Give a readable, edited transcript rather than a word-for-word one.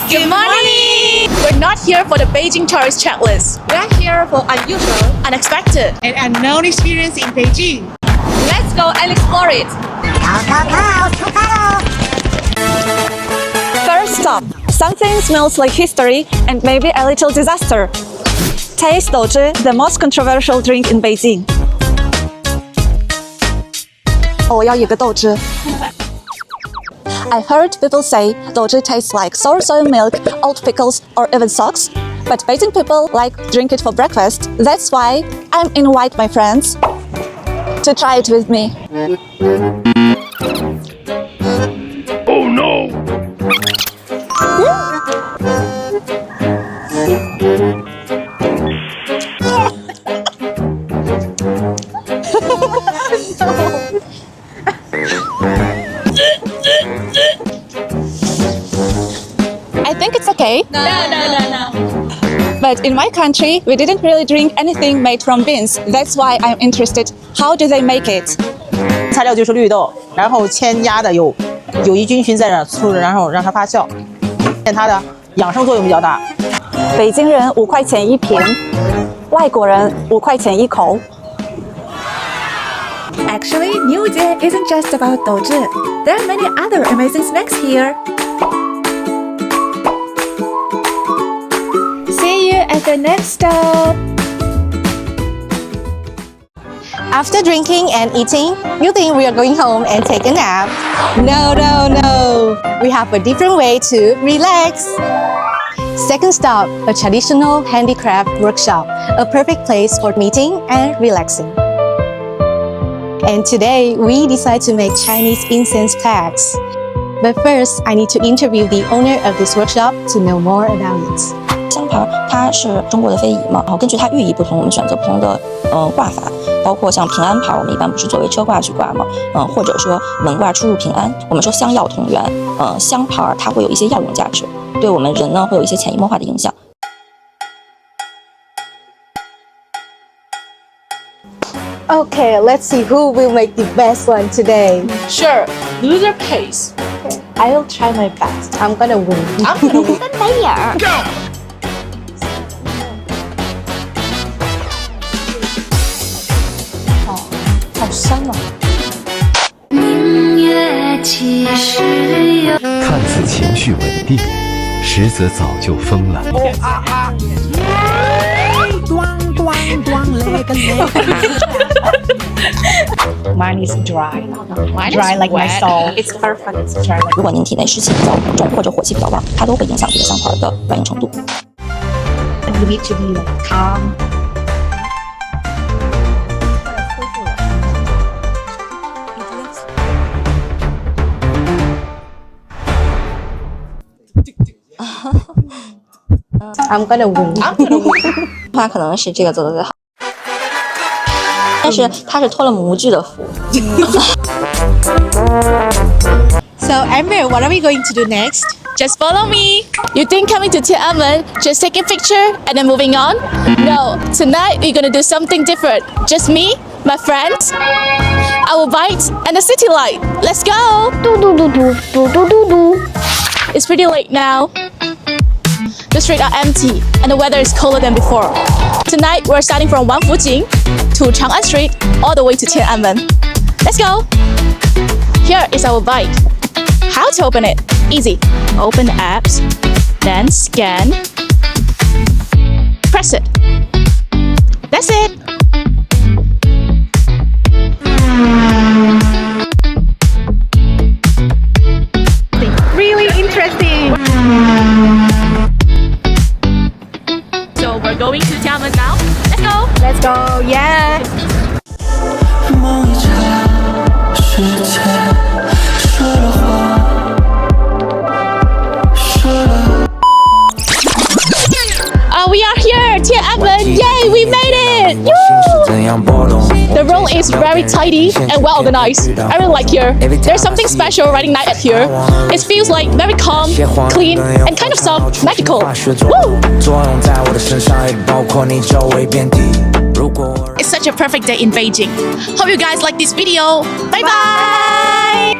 Good morning! We're not here for the Beijing tourist checklist. We're here for unusual Unexpected. An unknown experience in Beijing. Let's go and explore it. First stop, something smells like history and maybe a little disaster. Taste Douzhi, the most controversial drink in Beijing. 我要一个豆汁。I heard people say Douzhi tastes like sour soy milk, old pickles, or even socks. But Beijing people like drink it for breakfast. That's why I'm invite my friends to try it with me. Oh no! I think it's okay. No. But in my country, we didn't really drink anything made from beans. That's why I'm interested. How do they make it? 材料就是绿豆，然后添加的有益菌群在这促然后让它发酵，它的养生作用比较大。北京人5块钱一瓶，外国人5块钱一口。Actually,牛街 isn't just about Douzhi. There are many other amazing snacks here. See you at the next stop. After drinking and eating, you think we are going home and take a nap? No. We have a different way to relax. Second stop, a traditional handicraft workshop, a perfect place for meeting and relaxing. And today, we decide to make Chinese incense plaques. But first, I need to interview the owner of this workshop to know more about it. 香牌它是中国的非遗嘛，然后根据它寓意不同，我们选择不同的挂法，包括像平安牌，我们一般不是作为车挂去挂嘛，或者说门挂出入平安。我们说香药同源，香牌它会有一些药用价值，对我们人呢会有一些潜移默化的影响。Okay, let's see who will make the best one today. Sure, loser pays. I will try my best. I'm gonna win. I'm gonna win. Go! 好香啊！看似情绪稳定，实则早就疯了。Mine is dry. Dry like my soul. It's perfect. Dry like 如果您体内湿气比较重或者火气比较旺，它都会影响这个香牌的软硬程度。 you need to be like calm. I'm gonna win. 它可能是这个做的最好，但是它是托了模具的福。So Amber, what are we going to do next? Just follow me. You think coming to Tian'anmen, just take a picture and then moving on? No, tonight we're gonna do something different. Just me, my friends, our bikes, and the city light. Let's go! It's pretty late now. The streets are empty and the weather is colder than before. Tonight we're starting from Wangfujing to Chang'an Street all the way to Tian'anmen. Let's go! Here is our bike. How to open it? Easy. Open the apps, then scan. Press it. That's it. Really interesting. So we're going to Tian'anmen now. Let's go. Let's go. Yeah. We are here, Tian'anmen. Yay, we made it. Woo! The road is very tidy and well organized. I really like here. There's something special riding night at here. It feels like very calm, clean, and kind of soft, magical. Woo! It's such a perfect day in Beijing. Hope you guys like this video. Bye bye!